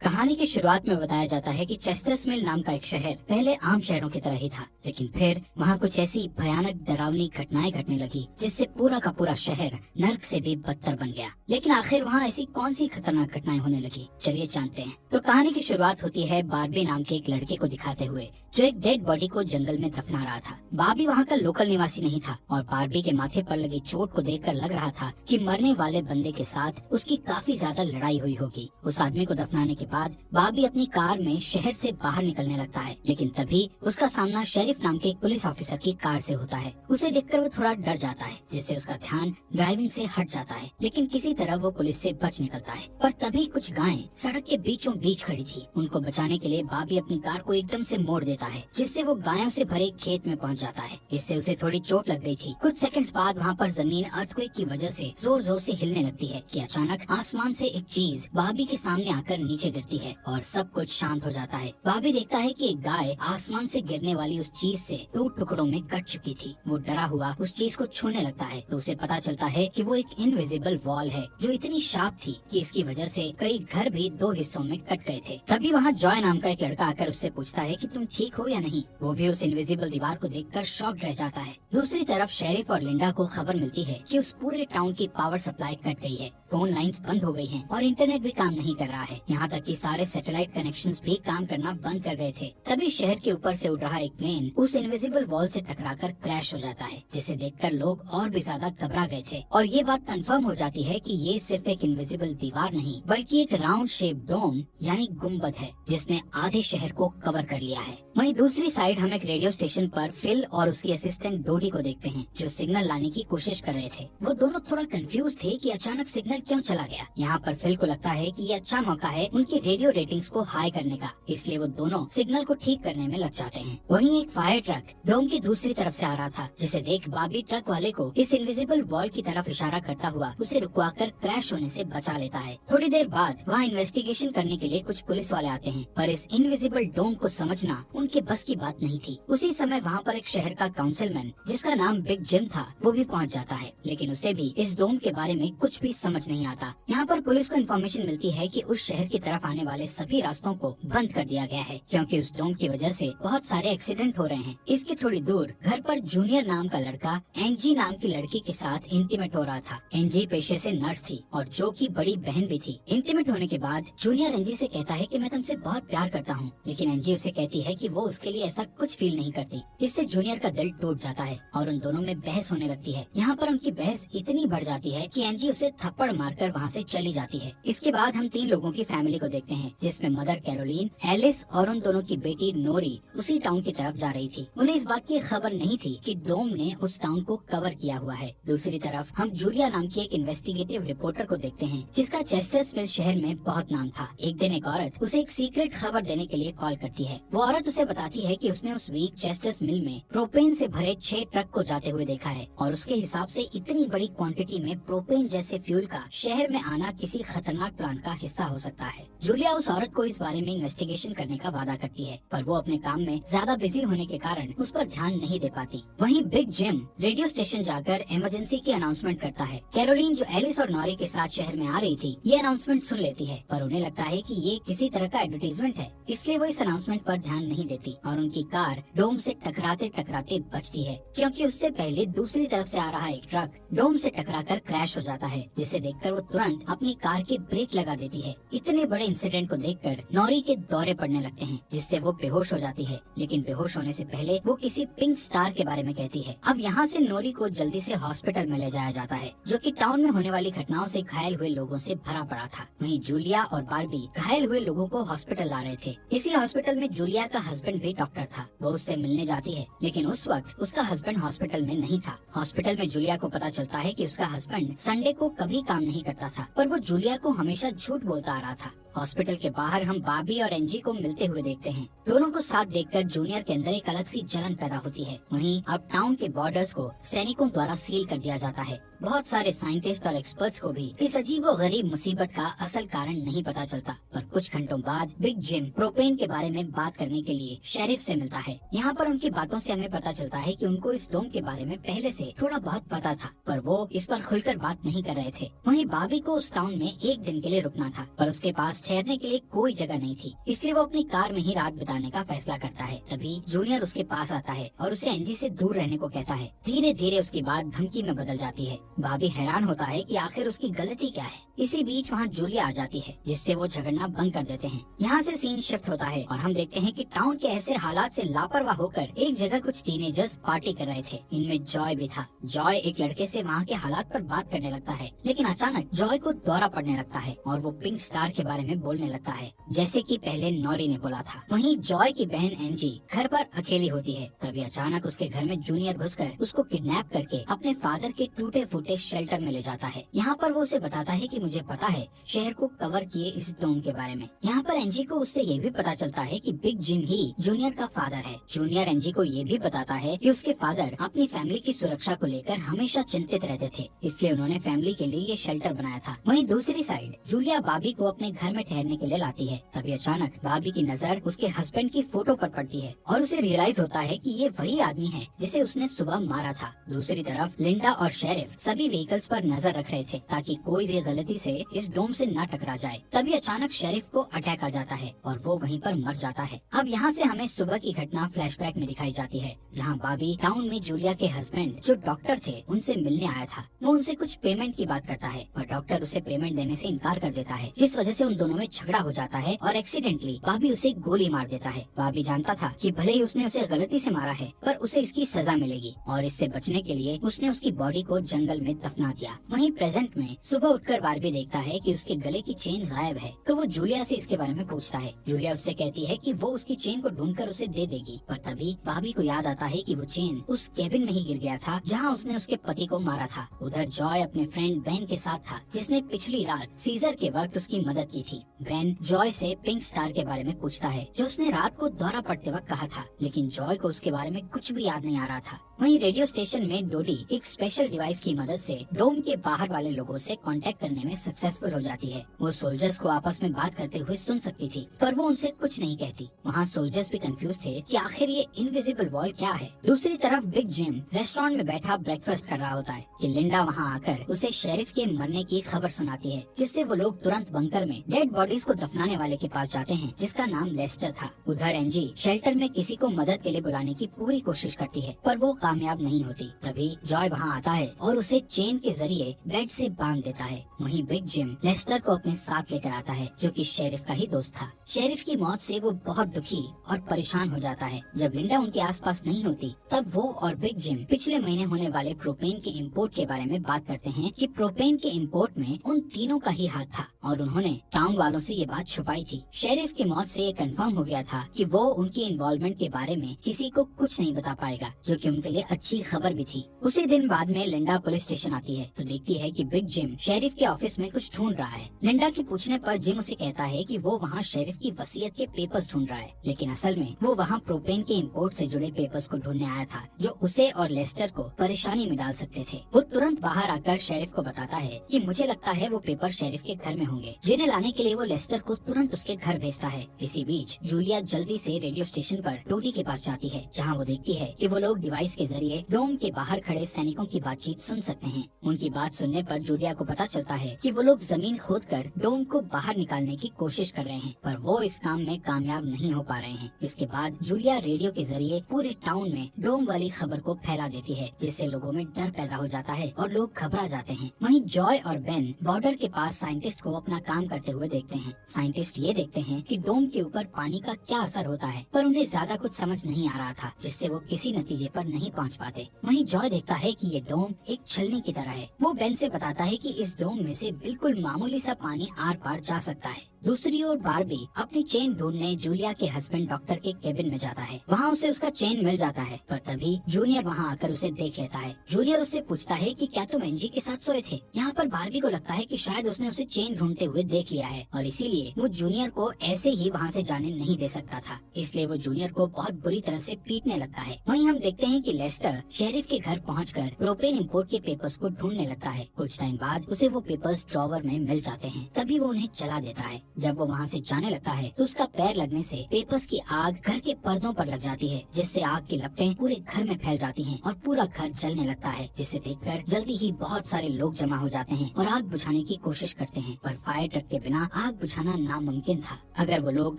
कहानी की शुरुआत में बताया जाता है कि चेस्टर्स मिल नाम का एक शहर पहले आम शहरों की तरह ही था, लेकिन फिर वहाँ कुछ ऐसी भयानक डरावनी घटनाएं घटने लगी जिससे पूरा का पूरा शहर नर्क से भी बदतर बन गया। लेकिन आखिर वहाँ ऐसी कौन सी खतरनाक घटनाएं होने लगी, चलिए जानते हैं। तो कहानी की शुरुआत होती है बार्बी नाम के एक लड़के को दिखाते हुए जो एक डेड बॉडी को जंगल में दफना रहा था। बार्बी वहाँ का लोकल निवासी नहीं था और बार्बी के माथे पर लगी चोट को देखकर लग रहा था कि मरने वाले बंदे के साथ उसकी काफी ज्यादा लड़ाई हुई होगी। उस आदमी को दफनाने के बाद बार्बी अपनी कार में शहर से बाहर निकलने लगता है, लेकिन तभी उसका सामना शेरिफ नाम के एक पुलिस ऑफिसर की कार से होता है। उसे देखकर वो थोड़ा डर जाता है, जिससे उसका ध्यान ड्राइविंग से हट जाता है, लेकिन किसी तरह वो पुलिस से बच निकलता है। पर तभी कुछ गायें सड़क के बीचों बीच खड़ी थी। उनको बचाने के लिए बार्बी अपनी कार को एकदम से मोड़ देता है, जिससे वो गायों से भरे खेत में पहुंच जाता है। इससे उसे थोड़ी चोट लग गई थी। कुछ सेकंड्स बाद वहाँ पर जमीन अर्थक्वेक की वजह से जोर जोर से हिलने लगती है कि अचानक आसमान से एक चीज बार्बी के सामने आकर नीचे गिरती है और सब कुछ शांत हो जाता है। बार्बी देखता है कि एक गाय आसमान से गिरने वाली उस चीज से 2 टुकड़ों में कट चुकी थी। वो डरा हुआ उस चीज को छूने लगता है तो उसे पता चलता है कि वो एक इनविजिबल वॉल है जो इतनी शार्प थी कि इसकी वजह से कई घर भी 2 हिस्सों में कट गए थे। तभी वहाँ जॉय नाम का एक लड़का आकर उससे पूछता है कि तुम ठीक हो या नहीं। वो भी उस इनविजिबल दीवार को देखकर शॉक्ड रह जाता है। दूसरी तरफ शेरिफ और लिंडा को खबर मिलती है कि उस पूरे टाउन की पावर सप्लाई कट गई है, फोन लाइंस बंद हो गई हैं और इंटरनेट भी काम नहीं कर रहा है। यहाँ तक कि सारे सैटेलाइट कनेक्शंस भी काम करना बंद कर गए थे। तभी शहर के ऊपर से उड़ रहा एक प्लेन उस इनविजिबल वॉल से टकराकर क्रैश हो जाता है, जिसे देखकर लोग और भी ज्यादा घबरा गए थे। और ये बात कंफर्म हो जाती है कि ये सिर्फ एक इनविजिबल दीवार नहीं बल्कि एक राउंड शेप डोम यानी गुम्बद है, जिसने आधे शहर को कवर कर लिया है। वहीं दूसरी साइड हम एक रेडियो स्टेशन पर फिल और उसकी असिस्टेंट डोडी को देखते हैं जो सिग्नल लाने की कोशिश कर रहे थे। वो दोनों थोड़ा कंफ्यूज थे कि अचानक सिग्नल क्यों चला गया। यहाँ पर फिल को लगता है कि ये अच्छा मौका है उनकी रेडियो रेटिंग्स को हाई करने का, इसलिए वो दोनों सिग्नल को ठीक करने में लग जाते हैं। वहीं एक फायर ट्रक डोम की दूसरी तरफ से आ रहा था, जिसे देख बार्बी ट्रक वाले को इस इनविजिबल वॉल की तरफ इशारा करता हुआ उसे रुकवाकर क्रैश होने से बचा लेता है। थोड़ी देर बाद वहाँ इन्वेस्टिगेशन करने के लिए कुछ पुलिस वाले आते हैं, पर इस इनविजिबल डोम को समझना उनके बस की बात नहीं थी। उसी समय वहाँ पर एक शहर का काउंसिलमैन जिसका नाम बिग जिम था वो भी पहुँच जाता है, लेकिन उसे भी इस डोम के बारे में कुछ भी समझ नहीं आता। यहाँ पर पुलिस को इन्फॉर्मेशन मिलती है कि उस शहर की तरफ आने वाले सभी रास्तों को बंद कर दिया गया है, क्योंकि उस डोम की वजह से बहुत सारे एक्सीडेंट हो रहे हैं। इसके थोड़ी दूर घर पर जूनियर नाम का लड़का एंजी नाम की लड़की के साथ इंटीमेट हो रहा था। एंजी पेशे से नर्स थी और जो की बड़ी बहन भी थी। इंटीमेट होने के बाद जूनियर एंजी से कहता है कि मैं तुमसे बहुत प्यार करता हूँ, लेकिन एंजी उसे कहती है कि वो उसके लिए ऐसा कुछ फील नहीं करती। इससे जूनियर का दिल टूट जाता है और उन दोनों में बहस होने लगती है। यहाँ पर उनकी बहस इतनी बढ़ जाती है कि एंजी उसे थप्पड़ मारकर वहाँ से चली जाती है। इसके बाद हम 3 लोगों की फैमिली को देखते हैं, जिसमें मदर कैरोलीन, एलिस और उन दोनों की बेटी नोरी उसी टाउन की तरफ जा रही थी। उन्हें इस बात की खबर नहीं थी कि डोम ने उस टाउन को कवर किया हुआ है। दूसरी तरफ हम जूलिया नाम की एक इन्वेस्टिगेटिव रिपोर्टर को देखते हैं, जिसका चेस्टर्स मिल शहर में बहुत नाम था। एक दिन एक औरत उसे एक सीक्रेट खबर देने के लिए कॉल करती है। वो औरत उसे बताती है कि उसने उस वीक चेस्टर्स मिल में प्रोपेन से भरे 6 ट्रक को जाते हुए देखा है और उसके हिसाब से इतनी बड़ी क्वांटिटी में प्रोपेन जैसे फ्यूल का शहर में आना किसी खतरनाक प्लान का हिस्सा हो सकता है। जूलिया उस औरत को इस बारे में इन्वेस्टिगेशन करने का वादा करती है, पर वो अपने काम में ज्यादा बिजी होने के कारण उस पर ध्यान नहीं दे पाती। वहीं बिग जिम रेडियो स्टेशन जाकर इमरजेंसी की अनाउंसमेंट करता है। कैरोलीन जो एलिस और नॉरी के साथ शहर में आ रही थी ये अनाउंसमेंट सुन लेती है, पर उन्हें लगता है कि ये किसी तरह का एडवर्टीजमेंट है, इसलिए वो इस अनाउंसमेंट पर ध्यान नहीं देती और उनकी कार डोम से टकराते टकराते बचती है, क्योंकि उससे पहले दूसरी तरफ से आ रहा एक ट्रक डोम से टकराकर क्रैश हो जाता है, जिसे देखकर वो तुरंत अपनी कार के ब्रेक लगा देती है। इतने बड़े इंसिडेंट को देखकर नॉरी के दौरे पड़ने लगते हैं, जिससे वो बेहोश हो जाती है, लेकिन बेहोश होने से पहले वो किसी पिंक स्टार के बारे में कहती है। अब यहाँ से नॉरी को जल्दी से हॉस्पिटल में ले जाया जाता है, जो कि टाउन में होने वाली घटनाओं से घायल हुए लोगों से भरा पड़ा था। वहीं जूलिया और बार्बी घायल हुए लोगों को हॉस्पिटल ला रहे थे। इसी हॉस्पिटल में जूलिया का हस्बैंड भी डॉक्टर था। वो उससे मिलने जाती है, लेकिन उस वक्त उसका हस्बैंड हॉस्पिटल में नहीं था। हॉस्पिटल में जूलिया को पता चलता है कि उसका हस्बैंड संडे को कभी काम नहीं करता था, पर वो जूलिया को हमेशा झूठ बोलता आ रहा था। हॉस्पिटल के बाहर हम बार्बी और एंजी को मिलते हुए देखते हैं। दोनों को साथ देखकर जूनियर के अंदर एक अलग सी जलन पैदा होती है। वहीं अब टाउन के बॉर्डर्स को सैनिकों द्वारा सील कर दिया जाता है। बहुत सारे साइंटिस्ट और एक्सपर्ट्स को भी इस अजीबोगरीब मुसीबत का असल कारण नहीं पता चलता, पर कुछ घंटों बाद बिग जिम प्रोपेन के बारे में बात करने के लिए शेरिफ से मिलता है। यहाँ पर उनकी बातों से हमें पता चलता है कि उनको इस डोम के बारे में पहले से थोड़ा बहुत पता था, पर वो इस पर खुलकर बात नहीं कर रहे थे। वहीं बार्बी को उस टाउन में एक दिन के लिए रुकना था, पर उसके पास ठहरने के लिए कोई जगह नहीं थी, इसलिए वो अपनी कार में ही रात बिताने का फैसला करता है। तभी जूनियर उसके पास आता है और उसे एंजी से दूर रहने को कहता है। धीरे धीरे उसकी बात धमकी में बदल जाती है। भाभी हैरान होता है कि आखिर उसकी गलती क्या है। इसी बीच वहाँ जूलिया आ जाती है, जिससे वो झगड़ना बंद कर देते हैं। यहाँ से सीन शिफ्ट होता है और हम देखते हैं कि टाउन के ऐसे हालात से लापरवाह होकर एक जगह कुछ टीनेजर्स पार्टी कर रहे थे। इनमें जॉय भी था। जॉय एक लड़के से वहाँ के हालात पर बात करने लगता है, लेकिन अचानक जॉय को दौरा पड़ने लगता है और वो पिंक स्टार के बारे में बोलने लगता है, जैसे कि पहले नॉरी ने बोला था। वहीं जॉय की बहन एंजी घर पर अकेली होती है। तभी अचानक उसके घर में जूनियर घुसकर उसको किडनैप करके अपने फादर के टूटे फूटे शेल्टर में ले जाता है। यहाँ पर वो उसे बताता है कि मुझे पता है शहर को कवर किए इस डोम के बारे में। यहाँ पर एंजी को उससे ये भी पता चलता है कि बिग जिम ही जूनियर का फादर है। जूनियर एंजी को ये भी बताता है कि उसके फादर अपनी फैमिली की सुरक्षा को लेकर हमेशा चिंतित रहते थे, इसलिए उन्होंने फैमिली के लिए ये शेल्टर बनाया था। वहीं दूसरी साइड जूलिया बाबी को अपने घर में ठहरने के लिए लाती है। तभी अचानक बाबी की नजर उसके हस्बैंड की फोटो पर पड़ती है और उसे रियलाइज होता है कि ये वही आदमी है जिसे उसने सुबह मारा था। दूसरी तरफ लिंडा और शेरिफ सभी व्हीकल्स पर नजर रख रहे थे ताकि कोई भी गलती से इस डोम से न टकरा जाए। तभी अचानक शेरिफ को अटैक आ जाता है और वो वहीं पर मर जाता है। अब यहाँ से हमें सुबह की घटना फ्लैशबैक में दिखाई जाती है, जहाँ बाबी टाउन में जूलिया के हस्बैंड जो डॉक्टर थे उनसे मिलने आया था। वो उनसे कुछ पेमेंट की बात करता है पर डॉक्टर उसे पेमेंट देने से इनकार कर देता है, जिस वजह से उन दोनों में झगड़ा हो जाता है और एक्सीडेंटली बाबी उसे गोली मार देता है। बाबी जानता था कि भले ही उसने उसे गलती से मारा है पर उसे इसकी सजा मिलेगी और इससे बचने के लिए उसने उसकी बॉडी को जंगल में दफना दिया। वहीं प्रेजेंट में सुबह उठकर बारबी देखता है कि उसके गले की चेन गायब है, तो वो जूलिया से इसके बारे में पूछता है। जूलिया उससे कहती है कि वो उसकी चेन को ढूंढकर उसे दे देगी, पर तभी बाबी को याद आता है कि वो चेन उस केबिन में ही गिर गया था जहाँ उसने उसके पति को मारा था। उधर जॉय अपने फ्रेंड बेन के साथ था, जिसने पिछली रात सीजर के वक्त उसकी मदद की थी। बेन जॉय से पिंक स्टार के बारे में पूछता है जो उसने रात को दौरा पड़ते वक्त कहा था, लेकिन जॉय को उसके बारे में कुछ भी याद नहीं आ रहा था। वहीं रेडियो स्टेशन में डोडी एक स्पेशल डिवाइस की मदद से डोम के बाहर वाले लोगों से कांटेक्ट करने में सक्सेसफुल हो जाती है। वो सोल्जर्स को आपस में बात करते हुए सुन सकती थी, पर वो उनसे कुछ नहीं कहती। वहाँ सोल्जर्स भी कंफ्यूज थे कि आखिर ये इनविजिबल वॉल क्या है। दूसरी तरफ बिग जिम रेस्टोरेंट में बैठा ब्रेकफास्ट कर रहा होता है कि लिंडा वहाँ आकर उसे शेरिफ के मरने की खबर सुनाती है, जिससे वो लोग तुरंत बंकर में डेड बॉडीज को दफनाने वाले के पास जाते हैं, जिसका नाम लेस्टर था। उधर एंजी शेल्टर में किसी को मदद के लिए बुलाने की पूरी कोशिश करती है, पर वो कामयाब नहीं होती। तभी जॉय वहाँ आता है और उसे चेन के जरिए बेड से बांध देता है। वहीं बिग जिम लेस्टर को अपने साथ लेकर आता है, जो कि शेरिफ का ही दोस्त था। शेरिफ की मौत से वो बहुत दुखी और परेशान हो जाता है। जब लिंडा उनके आसपास नहीं होती, तब वो और बिग जिम पिछले महीने होने वाले प्रोपेन के इम्पोर्ट के बारे में बात करते हैं कि प्रोपेन के इम्पोर्ट में उन तीनों का ही हाथ था और उन्होंने टाउन वालों से ये बात छुपाई थी। शेरिफ की मौत से ये कंफर्म हो गया था कि वो उनकी इन्वॉल्वमेंट के बारे में किसी को कुछ नहीं बता पाएगा, जो कि उनके लिए अच्छी खबर भी थी। उसी दिन बाद में लिंडा पुलिस स्टेशन आती है तो देखती है कि बिग जिम शेरिफ के ऑफिस में कुछ ढूंढ रहा है। लिंडा के पूछने पर जिम उसे कहता है कि वो वहाँ शेरिफ की वसीयत के पेपर्स ढूंढ रहा है, लेकिन असल में वो वहाँ प्रोपेन के इम्पोर्ट से जुड़े पेपर्स को ढूंढने आया था, जो उसे और लेस्टर को परेशानी में डाल सकते थे। वो तुरंत बाहर आकर शेरिफ को बताता है कि मुझे लगता है वो पेपर शेरिफ के घर में होंगे, जिन्हें लाने के लिए वो लेस्टर को तुरंत उसके घर भेजता है। इसी बीच जूलिया जल्दी से रेडियो स्टेशन पर टोडी के पास जाती है, जहाँ वो देखती है कि वो लोग डिवाइस के जरिए डोम के बाहर खड़े सैनिकों की बातचीत सुन सकते हैं। उनकी बात सुनने पर जूलिया को पता चलता है कि वो लोग जमीन खोदकर डोम को बाहर निकालने की कोशिश कर रहे हैं, पर वो इस काम में कामयाब नहीं हो पा रहे हैं। इसके बाद जूलिया रेडियो के जरिए पूरे टाउन में डोम वाली खबर को फैला देती है, जिससे लोगों में डर पैदा हो जाता है और लोग घबरा जाते हैं। वहीं जॉय और बेन बॉर्डर के पास साइंटिस्ट को अपना काम करते हुए देखते हैं। साइंटिस्ट ये देखते हैं कि डोम के ऊपर पानी का क्या असर होता है, पर उन्हें ज्यादा कुछ समझ नहीं आ रहा था, जिससे वो किसी नतीजे पर नहीं पहुंच पाते। वहीं जॉय देखता है कि ये डोम एक छलनी की तरह है। वो बेन से बताता है कि इस डोम में से बिल्कुल मामूली सा पानी आर पार जा सकता है। दूसरी ओर बारबी अपनी चेन ढूंढने जूलिया के हस्बैंड डॉक्टर के केबिन में जाता है। वहाँ उसे उसका चेन मिल जाता है, पर तभी जूनियर वहाँ आकर उसे देख लेता है। जूनियर उससे पूछता है कि क्या तुम एंजी के साथ सोए थे। यहाँ पर बारबी को लगता है कि शायद उसने उसे चेन ढूंढते हुए देख लिया है और इसीलिए वो जूनियर को ऐसे ही वहाँ से जाने नहीं दे सकता था, इसलिए वो जूनियर को बहुत बुरी तरह से पीटने लगता है। वहीं हम देखते हैं कि लेस्टर शेरिफ के घर पहुंचकर प्रोपेन इम्पोर्ट के पेपर्स को ढूंढने लगता है। कुछ टाइम बाद उसे वो पेपर्स ड्रॉवर में मिल जाते हैं, तभी वो उन्हें जला देता है। जब वो वहाँ से जाने लगता है तो उसका पैर लगने से पेपर्स की आग घर के पर्दों पर लग जाती है, जिससे आग की लपटें पूरे घर में फैल जाती हैं और पूरा घर जलने लगता है, जिसे देखकर जल्दी ही बहुत सारे लोग जमा हो जाते हैं और आग बुझाने की कोशिश करते हैं, पर फायर ट्रक के बिना आग बुझाना नामुमकिन था। अगर वो लोग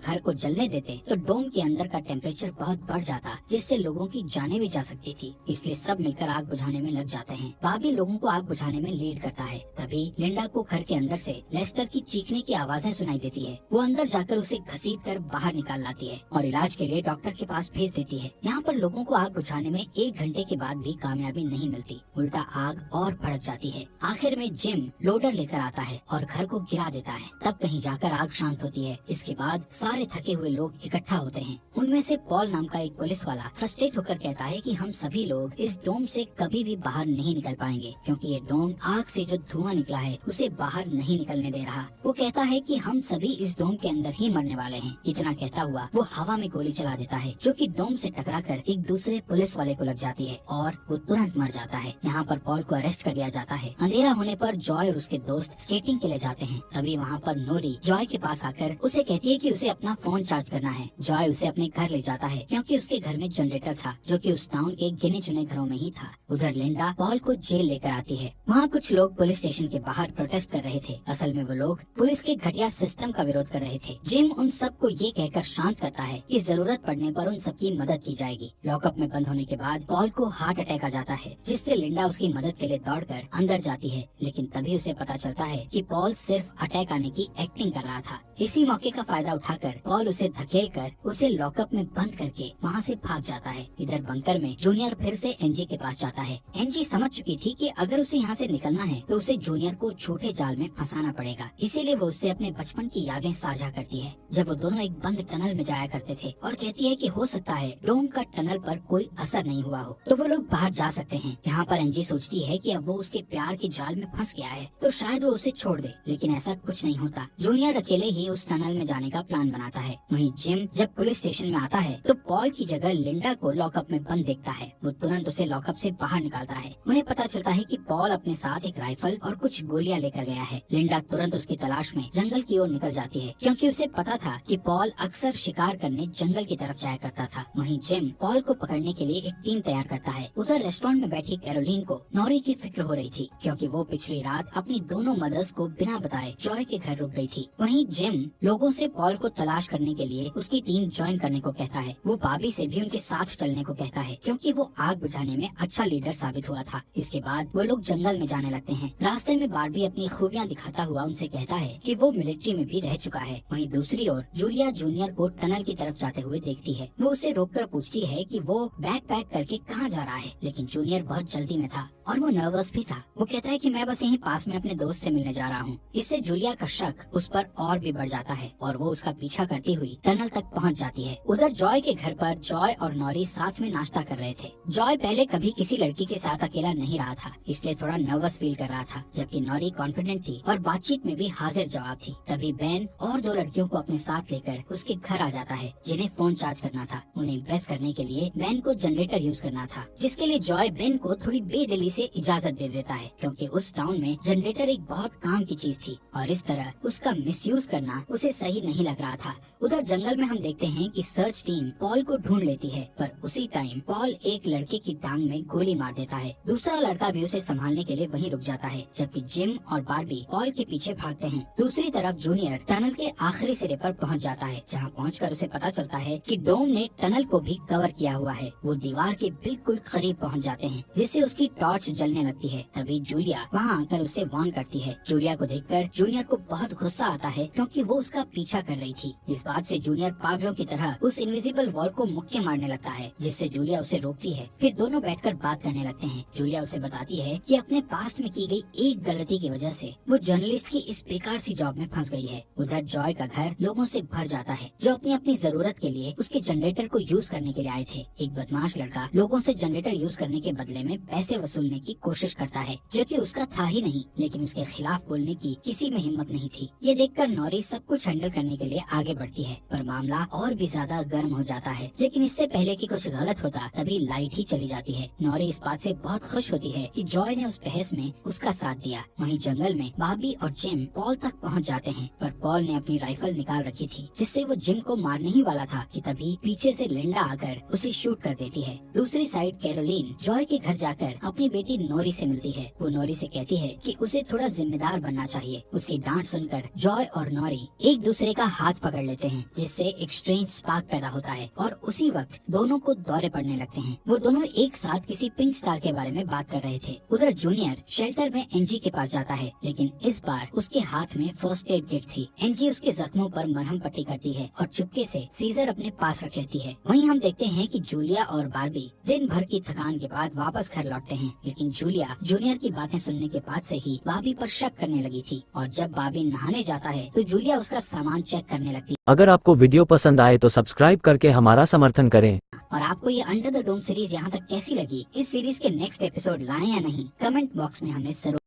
घर को जलने देते तो डोम के अंदर का टेम्परेचर बहुत बढ़ जाता, जिससे लोगों की जानें भी जा सकती थी, इसलिए सब मिलकर आग बुझाने में लग जाते हैं। बॉबी लोगों को आग बुझाने में लीड करता है। तभी लिंडा को घर के अंदर से लेस्टर की चीखने की आवाजें सुनाई देती है। वो अंदर जाकर उसे घसीट कर बाहर निकाल लाती है और इलाज के लिए डॉक्टर के पास भेज देती है। यहाँ पर लोगों को आग बुझाने में 1 घंटे के बाद भी कामयाबी नहीं मिलती, उल्टा आग और भड़क जाती है। आखिर में जिम लोडर लेकर आता है और घर को गिरा देता है। तब कहीं जाकर आग शांत होती है। इसके बाद सारे थके हुए लोग इकट्ठा होते हैं। उनमें से पॉल नाम का एक पुलिस वाला फ्रस्ट्रेट होकर कहता है कि हम सभी लोग इस डोम से कभी भी बाहर नहीं निकल पाएंगे, क्योंकि ये डोम आग से जो धुआं निकला है उसे बाहर नहीं निकलने दे रहा। वो कहता है कि हम सभी इस डोम के अंदर ही मरने वाले हैं। इतना कहता हुआ वो हवा में गोली चला देता है, जो कि डोम से टकराकर एक दूसरे पुलिस वाले को लग जाती है और वो तुरंत मर जाता है। यहाँ पर पॉल को अरेस्ट कर लिया जाता है। अंधेरा होने पर जॉय और उसके दोस्त स्केटिंग के लिए जाते हैं। तभी वहाँ पर नोरी जॉय के पास आकर उसे कहती है कि उसे अपना फोन चार्ज करना है। जॉय उसे अपने घर ले जाता है, क्योंकि उसके घर में जनरेटर था, जो कि उस टाउन के गिने चुने घरों में ही था। उधर लिंडा पॉल को जेल लेकर आती है। वहाँ कुछ लोग पुलिस स्टेशन के बाहर प्रोटेस्ट कर रहे थे। असल में वो लोग पुलिस के घटिया सिस्टम का विरोध कर रहे थे। जिम उन सबको ये कहकर शांत करता है कि जरूरत पड़ने पर उन सबकी मदद की जाएगी। लॉकअप में बंद होने के बाद पॉल को हार्ट अटैक आ जाता है, जिससे लिंडा उसकी मदद के लिए दौड़कर अंदर जाती है, लेकिन तभी उसे पता चलता है कि पॉल सिर्फ अटैक आने की एक्टिंग कर रहा था। इसी मौके का फायदा उठाकर पॉल उसे धकेलकर उसे लॉकअप में बंद करके वहाँ से भाग जाता है। इधर बंकर में जूनियर फिर से एनजी के पास जाता है। एनजी समझ चुकी थी कि अगर उसे यहाँ से निकलना है तो उसे जूनियर को छोटे जाल में फंसाना पड़ेगा, इसीलिए वो उससे अपने बचपन की यादें साझा करती है, जब वो दोनों एक बंद टनल में जाया करते थे, और कहती है कि हो सकता है डोम का टनल पर कोई असर नहीं हुआ हो, तो वो लोग बाहर जा सकते हैं। यहाँ पर एनजी सोचती है कि अब वो उसके प्यार के जाल में फंस गया है, तो शायद वो उसे छोड़ दे, लेकिन ऐसा कुछ नहीं होता। जूनियर अकेले ही उस टनल में जाने का प्लान बनाता है। वहीं जिम जब पुलिस स्टेशन में आता है तो पॉल की जगह लिंडा को लॉकअप में बंद देखता है। वो तुरंत उसे लॉकअप से बाहर निकालता है। उन्हें पता चलता है कि पॉल अपने साथ एक राइफल और कुछ गोलियां लेकर गया है। लिंडा तुरंत उसकी तलाश में जंगल की ओर निकल जाती है, क्योंकि उसे पता था कि पॉल अक्सर शिकार करने जंगल की तरफ जाया करता था। वहीं जिम पॉल को पकड़ने के लिए एक टीम तैयार करता है। उधर रेस्टोरेंट में बैठी कैरोलीन को नॉरी की फिक्र हो रही थी, क्योंकि वो पिछली रात अपनी दोनों मदर्स को बिना बताए जॉय के घर रुक गई थी। वहीं जिम लोगों से पॉल को तलाश करने के लिए उसकी टीम ज्वाइन करने को कहता है। वो बॉबी से भी उनके साथ चलने को कहता है, क्योंकि वो आग बुझाने में अच्छा लीडर साबित हुआ था। इसके बाद वो लोग जंगल में जाने लगते हैं। रास्ते में बार्बी अपनी खूबियां दिखाता हुआ उनसे कहता है कि वो मिलिट्री में भी रह चुका है। वहीं दूसरी ओर जूलिया जूनियर को टनल की तरफ जाते हुए देखती है। वो उसे रोककर पूछती है कि वो बैग पैक करके कहाँ जा रहा है, लेकिन जूनियर बहुत जल्दी में था और वो नर्वस भी था। वो कहता है कि मैं बस यहीं पास में अपने दोस्त से मिलने जा रहा हूँ। इससे जूलिया का शक उस पर और भी बढ़ जाता है और वो उसका पीछा करती हुई टनल तक पहुँच जाती है। उधर जॉय के घर पर जॉय और नॉरी साथ में नाश्ता कर रहे थे। जॉय पहले कभी किसी लड़की के साथ अकेला नहीं रहा था, इसलिए थोड़ा नर्वस फील कर रहा था, जबकि नॉरी कॉन्फिडेंट थी और बातचीत में भी हाजिर जवाब थी। तभी बेन और 2 लड़कियों को अपने साथ लेकर उसके घर आ जाता है, जिन्हें फोन चार्ज करना था। उन्हें इम्प्रेस करने के लिए बेन को जनरेटर यूज करना था, जिसके लिए जॉय बेन को थोड़ी बेदिली से इजाजत दे देता है, क्योंकि उस टाउन में जनरेटर एक बहुत काम की चीज थी और इस तरह उसका मिसयूज करना उसे सही नहीं लग रहा था। उधर जंगल में हम देखते हैं कि सर्च टीम पॉल को ढूंढ लेती है, पर उसी टाइम पॉल एक लड़के की टांग में गोली मार देता है। दूसरा लड़का भी उसे संभालने के लिए वहीं रुक जाता है, जबकि जिम और बार्बी पॉल के पीछे भागते हैं। दूसरी तरफ जूनियर टनल के आखिरी सिरे पर पहुंच जाता है, जहां पहुंचकर उसे पता चलता है कि डोम ने टनल को भी कवर किया हुआ है। वो दीवार के बिल्कुल करीब पहुंच जाते हैं, जिससे उसकी टॉर्च जलने लगती है। तभी जूलिया वहां आकर उसे वार्न करती है। जूलिया को देखकर जूनियर को बहुत गुस्सा आता है, क्योंकि वो उसका पीछा कर रही थी। इस बात से जूनियर पागलों की तरह उस इनविजिबल वॉल को मुक्के मारने लगता है, जिससे जूलिया उसे रोकती है। फिर दोनों बैठकर बात करने लगते हैं। जूलिया उसे बताती है कि अपने पास्ट में की गई एक गलती की वजह से वो जर्नलिस्ट की इस बेकार सी जॉब में फंस गई है। उधर जॉय का घर लोगों से भर जाता है, जो अपनी अपनी जरूरत के लिए उसके जनरेटर को यूज करने के लिए आए थे। एक बदमाश लड़का लोगों से जनरेटर यूज करने के बदले में पैसे वसूलने की कोशिश करता है, जो कि उसका था ही नहीं, लेकिन उसके खिलाफ बोलने की किसी में हिम्मत नहीं थी। ये देखकर नॉरी सब कुछ हैंडल करने के लिए आगे बढ़ती है, पर मामला और भी ज्यादा गर्म हो जाता है। लेकिन इससे पहले कि कुछ गलत होता तभी लाइट ही चली जाती है। नॉरी इस बात से बहुत खुश होती है कि जॉय ने उस बहस में उसका साथ दिया। वहीं जंगल में बॉबी और जिम पॉल तक पहुंच जाते हैं, पर पॉल ने अपनी राइफल निकाल रखी थी जिससे वो जिम को मारने ही वाला था कि तभी पीछे से लिंडा आकर उसे शूट कर देती है। दूसरी साइड कैरोलीन जॉय के घर जाकर अपनी बेटी नोरी से मिलती है। वो नोरी से कहती है कि उसे थोड़ा जिम्मेदार बनना चाहिए। उसकी डांट सुनकर जॉय और नोरी एक दूसरे का हाथ पकड़ लेते हैं जिससे एक स्ट्रेंज स्पार्क पैदा होता है और उसी वक्त दोनों को दौरे पड़ने लगते हैं। वो दोनों एक साथ किसी पिंच तार के बारे में बात कर रहे थे। उधर जूनियर शेल्टर में एनजी के पास जाता है, लेकिन इस बार उसके हाथ में फर्स्ट एड किट थी। एनजी उसके जख्मों पर मरहम पट्टी करती है और चुपके से सीजर अपने पास रख लेती है। वहीं हम देखते हैं कि जूलिया और बार्बी दिन भर की थकान के बाद वापस घर लौटते हैं, लेकिन जूलिया जूनियर की बातें सुनने के बाद से ही बार्बी पर शक करने लगी थी और जब बार्बी नहाने जाता है तो जूलिया उसका सामान चेक करने लगती है। अगर आपको वीडियो पसंद आए तो सब्सक्राइब करके हमारा समर्थन करें। और आपको ये अंडर द डोम सीरीज यहाँ तक कैसी लगी? इस सीरीज के नेक्स्ट एपिसोड लाएं या नहीं, कमेंट बॉक्स में हमें जरूर